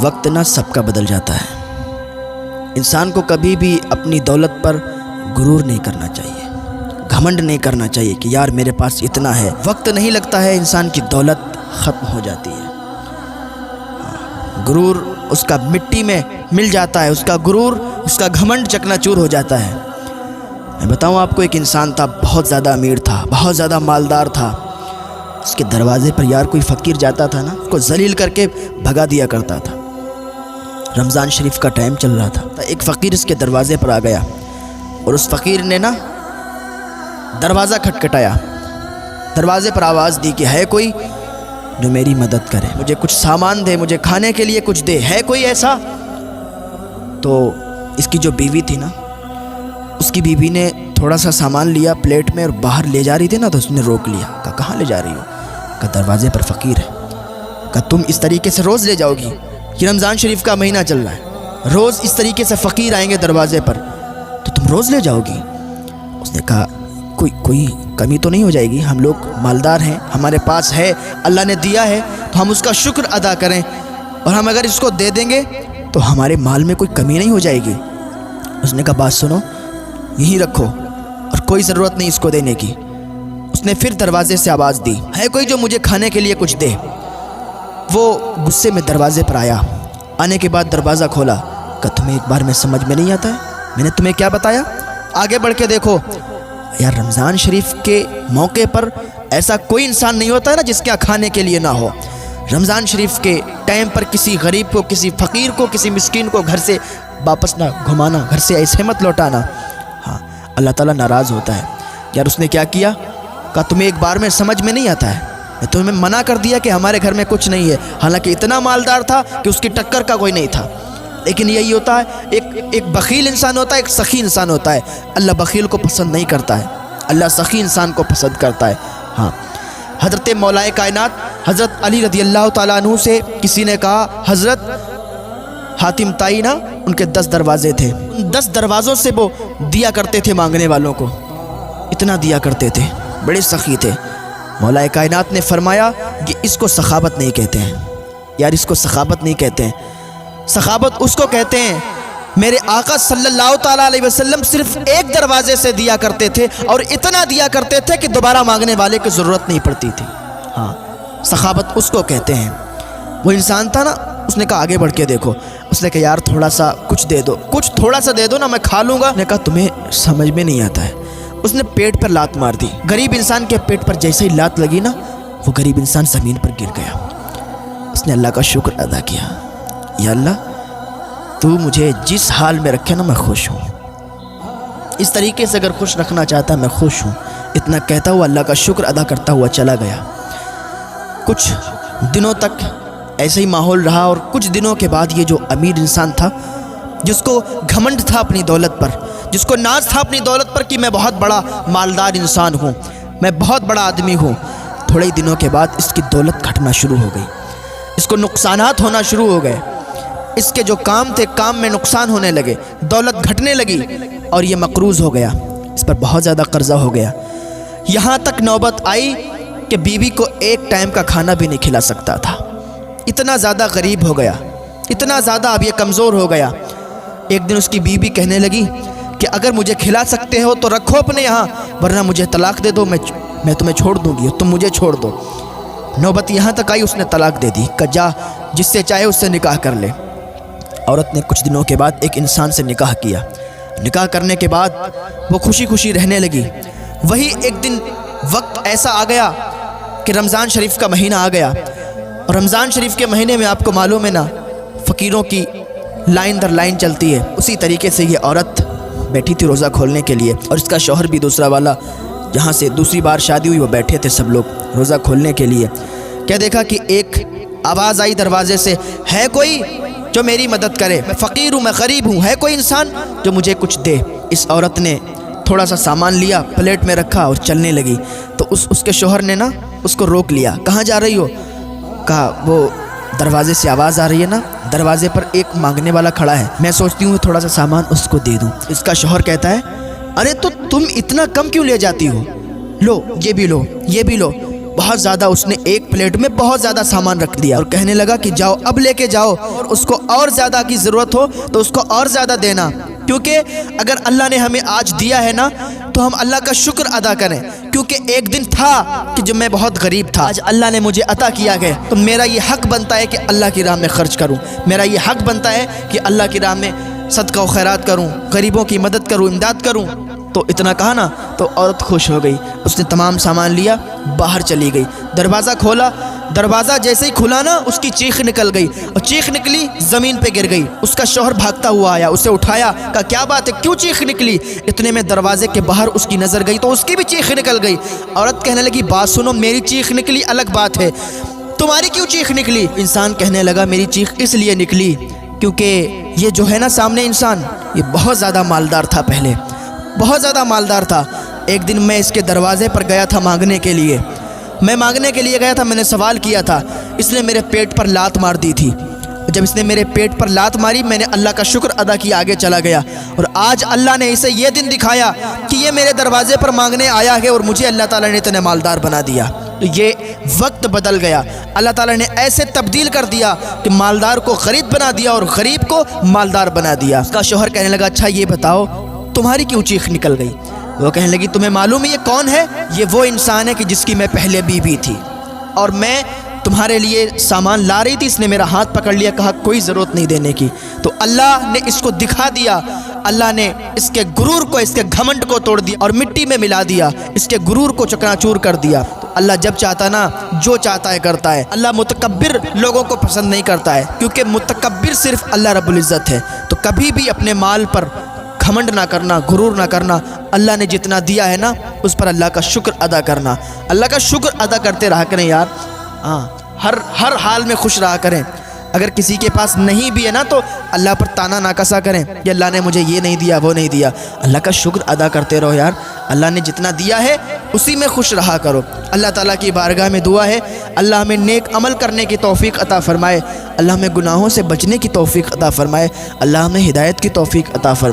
وقت نہ سب کا بدل جاتا ہے۔ انسان کو کبھی بھی اپنی دولت پر غرور نہیں کرنا چاہیے، گھمنڈ نہیں کرنا چاہیے کہ یار میرے پاس اتنا ہے۔ وقت نہیں لگتا ہے، انسان کی دولت ختم ہو جاتی ہے۔ غرور اس کا مٹی میں مل جاتا ہے، اس کا غرور، اس کا گھمنڈ چکنا چور ہو جاتا ہے۔ میں بتاؤں آپ کو، ایک انسان تھا، بہت زیادہ امیر تھا، بہت زیادہ مالدار تھا۔ اس کے دروازے پر یار کوئی فقیر جاتا تھا نا، اس کو ذلیل کر کے بھگا دیا کرتا تھا۔ رمضان شریف کا ٹائم چل رہا تھا، ایک فقیر اس کے دروازے پر آ گیا اور اس فقیر نے نا دروازہ کھٹکھٹایا، دروازے پر آواز دی کہ ہے کوئی جو میری مدد کرے، مجھے کچھ سامان دے، مجھے کھانے کے لیے کچھ دے، ہے کوئی ایسا؟ تو اس کی جو بیوی تھی نا، اس کی بیوی نے تھوڑا سا سامان لیا پلیٹ میں اور باہر لے جا رہی تھی نا، تو اس نے روک لیا۔ کہا کہاں لے جا رہی ہو؟ کہا دروازے پر فقیر ہے۔ کہا تم اس طریقے سے روز لے جاؤ گی؟ یہ رمضان شریف کا مہینہ چل رہا ہے، روز اس طریقے سے فقیر آئیں گے دروازے پر، تو تم روز لے جاؤ گی؟ اس نے کہا کوئی کمی تو نہیں ہو جائے گی؟ ہم لوگ مالدار ہیں، ہمارے پاس ہے، اللہ نے دیا ہے، تو ہم اس کا شکر ادا کریں، اور ہم اگر اس کو دے دیں گے تو ہمارے مال میں کوئی کمی نہیں ہو جائے گی۔ اس نے کہا بات سنو، یہیں رکھو اور کوئی ضرورت نہیں اس کو دینے کی۔ اس نے پھر دروازے سے آواز دی، ہے کوئی جو مجھے کھانے کے لیے کچھ دے؟ وہ غصے میں دروازے پر آیا، آنے کے بعد دروازہ کھولا۔ کہ تمہیں ایک بار میں سمجھ میں نہیں آتا ہے؟ میں نے تمہیں کیا بتایا؟ آگے بڑھ کے دیکھو۔ یار رمضان شریف کے موقع پر ایسا کوئی انسان نہیں ہوتا ہے نا جس کے کھانے کے لیے نہ ہو۔ رمضان شریف کے ٹائم پر کسی غریب کو، کسی فقیر کو، کسی مسکین کو گھر سے واپس نہ گھمانا، گھر سے ایسے مت لوٹانا، ہاں اللہ تعالیٰ ناراض ہوتا ہے۔ یار اس نے کیا کیا؟ کہا تمہیں ایک بار میں سمجھ میں نہیں آتا ہے؟ میں تمہیں منع کر دیا کہ ہمارے گھر میں کچھ نہیں ہے، حالانکہ اتنا مالدار تھا کہ اس کی ٹکر کا کوئی نہیں تھا۔ لیکن یہی ہوتا ہے، ایک بخیل انسان ہوتا ہے، ایک سخی انسان ہوتا ہے۔ اللہ بخیل کو پسند نہیں کرتا ہے، اللہ سخی انسان کو پسند کرتا ہے۔ ہاں حضرت مولا کائنات حضرت علی رضی اللہ تعالیٰ عنہ سے کسی نے کہا، حضرت حاتم طائی نا، ان کے 10 دروازے تھے، ان 10 دروازوں سے وہ دیا کرتے تھے مانگنے والوں کو، اتنا دیا کرتے تھے، بڑے سخی تھے۔ مولا کائنات نے فرمایا کہ اس کو سخاوت نہیں کہتے ہیں، یار اس کو سخاوت نہیں کہتے ہیں، سخاوت اس کو کہتے ہیں، میرے آقا صلی اللہ تعالیٰ علیہ وسلم صرف ایک دروازے سے دیا کرتے تھے اور اتنا دیا کرتے تھے کہ دوبارہ مانگنے والے کی ضرورت نہیں پڑتی تھی۔ ہاں سخاوت اس کو کہتے ہیں۔ وہ انسان تھا نا، اس نے کہا آگے بڑھ کے دیکھو، اس نے کہا یار تھوڑا سا کچھ دے دو، کچھ تھوڑا سا دے دو نا، میں کھا لوں گا۔ نے کہا تمہیں سمجھ میں نہیں آتا ہے۔ اس نے پیٹ پر لات مار دی، غریب انسان کے پیٹ پر جیسے ہی لات لگی نا، وہ غریب انسان زمین پر گر گیا۔ اس نے اللہ کا شکر ادا کیا، یا اللہ تو مجھے جس حال میں رکھے نا میں خوش ہوں، اس طریقے سے اگر خوش رکھنا چاہتا میں خوش ہوں۔ اتنا کہتا ہوا اللہ کا شکر ادا کرتا ہوا چلا گیا۔ کچھ دنوں تک ایسے ہی ماحول رہا، اور کچھ دنوں کے بعد یہ جو امیر انسان تھا، جس کو گھمنڈ تھا اپنی دولت پر، جس کو ناز تھا اپنی دولت پر کہ میں بہت بڑا مالدار انسان ہوں، میں بہت بڑا آدمی ہوں، تھوڑے ہی دنوں کے بعد اس کی دولت گھٹنا شروع ہو گئی، اس کو نقصانات ہونا شروع ہو گئے، اس کے جو کام تھے کام میں نقصان ہونے لگے، دولت گھٹنے لگی، اور یہ مقروض ہو گیا، اس پر بہت زیادہ قرضہ ہو گیا۔ یہاں تک نوبت آئی کہ بیوی کو ایک ٹائم کا کھانا بھی نہیں کھلا سکتا تھا، اتنا زیادہ غریب ہو گیا، اتنا زیادہ اب یہ کمزور ہو گیا۔ ایک دن اس کی بیوی کہنے لگی کہ اگر مجھے کھلا سکتے ہو تو رکھو اپنے یہاں، ورنہ مجھے طلاق دے دو، میں تمہیں چھوڑ دوں گی، تم مجھے چھوڑ دو۔ نوبت یہاں تک آئی، اس نے طلاق دے دی کہ جا جس سے چاہے اس سے نکاح کر لے۔ عورت نے کچھ دنوں کے بعد ایک انسان سے نکاح کیا، نکاح کرنے کے بعد وہ خوشی خوشی رہنے لگی۔ وہی ایک دن وقت ایسا آ گیا کہ رمضان شریف کا مہینہ آ گیا، اور رمضان شریف کے مہینے میں آپ کو معلوم ہے نا، فقیروں کی لائن در لائن چلتی ہے۔ اسی طریقے سے یہ عورت بیٹھی تھی روزہ کھولنے کے لیے، اور اس کا شوہر بھی دوسرا والا، جہاں سے دوسری بار شادی ہوئی، وہ بیٹھے تھے سب لوگ روزہ کھولنے کے لیے۔ کیا دیکھا کہ ایک آواز آئی دروازے سے، ہے کوئی جو میری مدد کرے، میں فقیر ہوں، میں غریب ہوں، ہے کوئی انسان جو مجھے کچھ دے۔ اس عورت نے تھوڑا سا سامان لیا، پلیٹ میں رکھا اور چلنے لگی، تو اس کے شوہر نے نا اس کو روک لیا۔ کہاں جا رہی ہو؟ کہا وہ دروازے سے آواز آ رہی ہے نا، دروازے پر ایک مانگنے والا کھڑا ہے، میں سوچتی ہوں تھوڑا سا سامان اس کو دے دوں۔ اس کا شوہر کہتا ہے ارے تو تم اتنا کم کیوں لے جاتی ہو، لو یہ بھی لو، یہ بھی لو۔ بہت زیادہ اس نے ایک پلیٹ میں بہت زیادہ سامان رکھ دیا اور کہنے لگا کہ جاؤ اب لے کے جاؤ، اور اس کو اور زیادہ کی ضرورت ہو تو اس کو اور زیادہ دینا، کیونکہ اگر اللہ نے ہمیں آج دیا ہے نا تو ہم اللہ کا شکر ادا کریں، کیونکہ ایک دن تھا کہ جب میں بہت غریب تھا، آج اللہ نے مجھے عطا کیا گیا تو میرا یہ حق بنتا ہے کہ اللہ کی راہ میں خرچ کروں، میرا یہ حق بنتا ہے کہ اللہ کی راہ میں صدقہ و خیرات کروں، غریبوں کی مدد کروں، امداد کروں۔ تو اتنا کہا نا تو عورت خوش ہو گئی، اس نے تمام سامان لیا، باہر چلی گئی، دروازہ کھولا، دروازہ جیسے ہی کھلا نا اس کی چیخ نکل گئی، اور چیخ نکلی زمین پہ گر گئی۔ اس کا شوہر بھاگتا ہوا آیا، اسے اٹھایا، کہا کیا بات ہے، کیوں چیخ نکلی؟ اتنے میں دروازے کے باہر اس کی نظر گئی تو اس کی بھی چیخ نکل گئی۔ عورت کہنے لگی بات سنو، میری چیخ نکلی الگ بات ہے، تمہاری کیوں چیخ نکلی؟ انسان کہنے لگا میری چیخ اس لیے نکلی کیونکہ یہ جو ہے نا سامنے انسان، یہ بہت زیادہ مالدار تھا، پہلے بہت زیادہ مالدار تھا۔ ایک دن میں اس کے دروازے پر گیا تھا مانگنے کے لیے، میں مانگنے کے لیے گیا تھا، میں نے سوال کیا تھا، اس نے میرے پیٹ پر لات مار دی تھی۔ جب اس نے میرے پیٹ پر لات ماری میں نے اللہ کا شکر ادا کیا، آگے چلا گیا، اور آج اللہ نے اسے یہ دن دکھایا کہ یہ میرے دروازے پر مانگنے آیا ہے اور مجھے اللہ تعالیٰ نے اتنے مالدار بنا دیا۔ تو یہ وقت بدل گیا، اللہ تعالیٰ نے ایسے تبدیل کر دیا کہ مالدار کو غریب بنا دیا اور غریب کو مالدار بنا دیا۔ اس کا شوہر کہنے لگا اچھا یہ بتاؤ تمہاری کیوں چیخ نکل گئی؟ وہ کہنے لگی تمہیں معلوم ہے یہ کون ہے؟ یہ وہ انسان ہے کہ جس کی میں پہلے بیوی تھی، اور میں تمہارے لیے سامان لا رہی تھی، اس نے میرا ہاتھ پکڑ لیا، کہا کوئی ضرورت نہیں دینے کی۔ تو اللہ نے اس کو دکھا دیا، اللہ نے اس کے غرور کو، اس کے گھمنڈ کو توڑ دیا اور مٹی میں ملا دیا، اس کے غرور کو چکنا چور کر دیا۔ تو اللہ جب چاہتا نا جو چاہتا ہے کرتا ہے۔ اللہ متکبر لوگوں کو پسند نہیں کرتا ہے، کیونکہ متکبر صرف اللہ رب العزت ہے۔ تو کبھی بھی اپنے مال پر گھمنڈ نہ کرنا، غرور نہ کرنا، اللہ نے جتنا دیا ہے نا اس پر اللہ کا شکر ادا کرنا، اللہ کا شکر ادا کرتے رہا کریں یار، ہاں ہر حال میں خوش رہا کریں۔ اگر کسی کے پاس نہیں بھی ہے نا تو اللہ پر تانا نہ کسا کریں کہ اللہ نے مجھے یہ نہیں دیا وہ نہیں دیا، اللہ کا شکر ادا کرتے رہو یار، اللہ نے جتنا دیا ہے اسی میں خوش رہا کرو۔ اللہ تعالیٰ کی بارگاہ میں دعا ہے اللہ ہمیں نیک عمل کرنے کی توفیق عطا فرمائے، اللہ ہمیں گناہوں سے بچنے کی توفیق عطا فرمائے، اللہ ہمیں ہدایت کی توفیق عطا فرمائے۔